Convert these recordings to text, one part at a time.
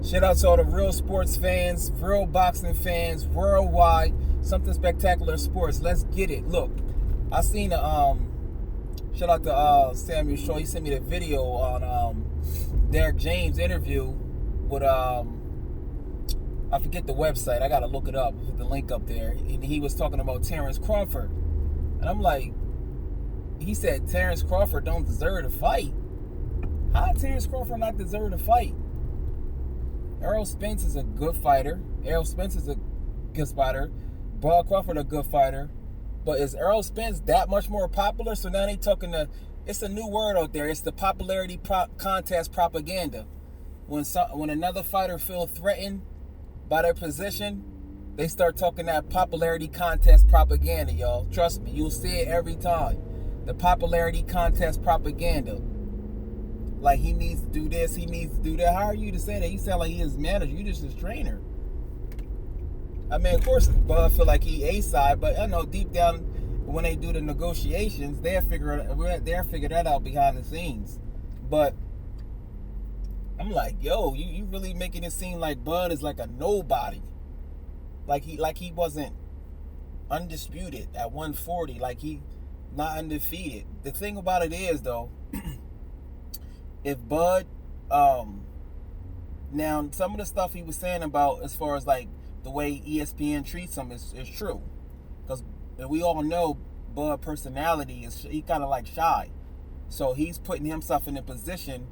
Shout out to all the real sports fans, real boxing fans, worldwide. Something Spectacular Sports. Let's get it. Look, I seen shout out to Samuel Shaw. He sent me the video on Derrick James interview with I forget the website. I gotta look it up. Put the link up there. And he was talking about Terence Crawford, and I'm like, he said Terence Crawford don't deserve to fight. How Terence Crawford not deserve to fight? Errol Spence is a good fighter. Errol Spence is a good fighter. Bud Crawford a good fighter. But is Errol Spence that much more popular? So now they talking it's a new word out there. It's the popularity contest propaganda. When another fighter feels threatened by their position, they start talking that popularity contest propaganda, y'all. Trust me, you'll see it every time. The popularity contest propaganda. Like, he needs to do this, he needs to do that. How are you to say that? You sound like he is manager. You just his trainer. I mean, of course, Bud feel like he A-side, but I know deep down when they do the negotiations, they'll figure that out behind the scenes. But I'm like, yo, you really making it seem like Bud is like a nobody. Like he wasn't undisputed at 140. Like he not undefeated. The thing about it is, though, if Bud, now some of the stuff he was saying about as far as like the way ESPN treats him is true, because we all know Bud personality is he kind of like shy, so he's putting himself in a position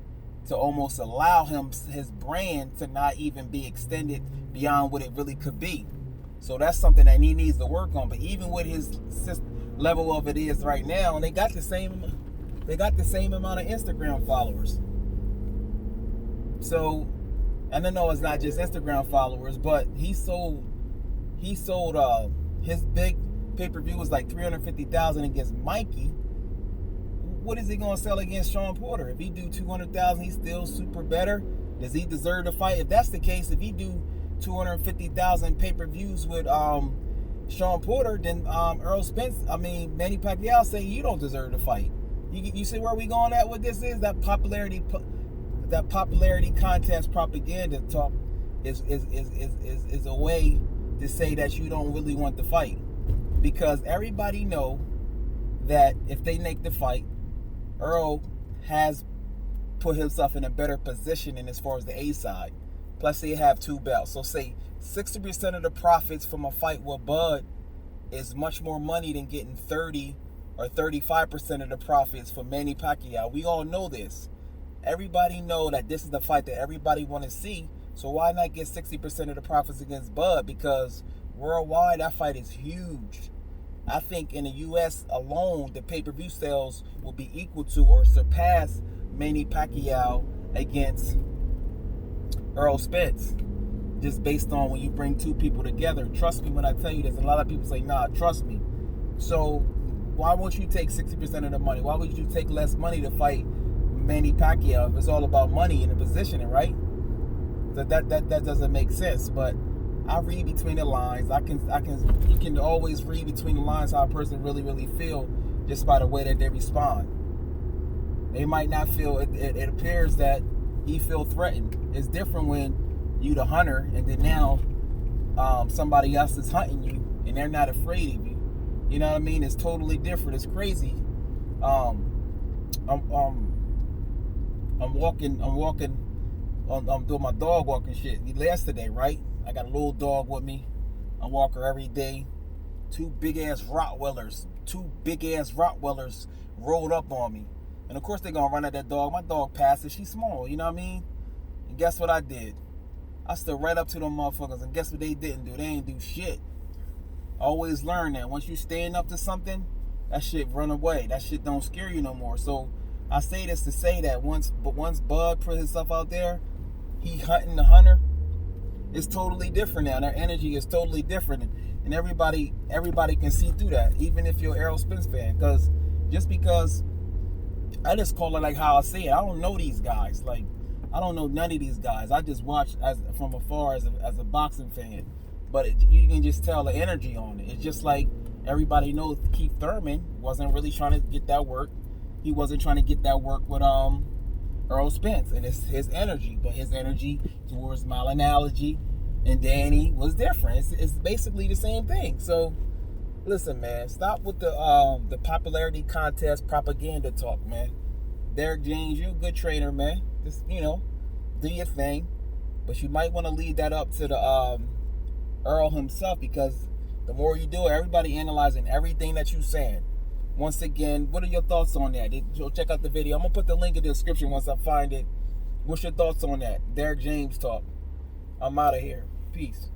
to almost allow his brand to not even be extended beyond what it really could be. So that's something that he needs to work on. But even with his level of it is right now, and they got the same amount of Instagram followers. So, and I know it's not just Instagram followers, but he sold his big pay-per-view was like 350,000 against Mikey. What is he gonna sell against Sean Porter? If he do 200,000, he's still super better. Does he deserve to fight? If that's the case, if he do 250,000 pay-per-views with Sean Porter, then Errol Spence, Manny Pacquiao say you don't deserve to fight. You see where we going at with this is? That popularity contest propaganda talk is a way to say that you don't really want to fight, because everybody know that if they make the fight, Earl has put himself in a better position in as far as the A side. Plus they have 2 belts. So say 60% of the profits from a fight with Bud is much more money than getting 30 or 35% of the profits for Manny Pacquiao. We all know this. Everybody know that this is the fight that everybody want to see. So why not get 60% of the profits against Bud? Because worldwide, that fight is huge. I think in the U.S. alone, the pay-per-view sales will be equal to or surpass Manny Pacquiao against Errol Spence. Just based on when you bring 2 people together. Trust me when I tell you this. A lot of people say, nah, trust me. So why won't you take 60% of the money? Why would you take less money to fight Manny Pacquiao if it's all about money and the positioning, right? That doesn't make sense. But I read between the lines. You can always read between the lines how a person really feel just by the way that they respond. They might not feel it appears that he feel threatened. It's different when you the hunter and then now somebody else is hunting you and they're not afraid of you. You know what I mean? It's totally different. It's crazy. I'm doing my dog walking shit yesterday, right? I got a little dog with me. I walk her every day. 2 big ass Rottweilers rolled up on me. And of course they're gonna run at that dog. My dog passes, she's small, you know what I mean? And guess what I did? I stood right up to them motherfuckers, and guess what they didn't do? They ain't do shit. Always learn that once you stand up to something, that shit run away. That shit don't scare you no more. So I say this to say that once Bud put himself out there, he hunting the hunter. It's totally different now. Their energy is totally different, and everybody can see through that. Even if you're an Errol Spence fan, because I just call it like how I say it. I don't know these guys. Like, I don't know none of these guys. I just watch from afar as a boxing fan. But you can just tell the energy on it. It's just like everybody knows Keith Thurman wasn't really trying to get that work. He wasn't trying to get that work with Errol Spence and his energy, but his energy towards my analogy and Danny was different. It's basically the same thing. So listen, man, stop with the popularity contest propaganda talk, man. Derrick James, you're a good trainer, man. Just, do your thing. But you might want to leave that up to the Earl himself, because the more you do it, everybody analyzing everything that you're saying. Once again, what are your thoughts on that? Go check out the video. I'm going to put the link in the description once I find it. What's your thoughts on that? Derrick James talk. I'm out of here. Peace.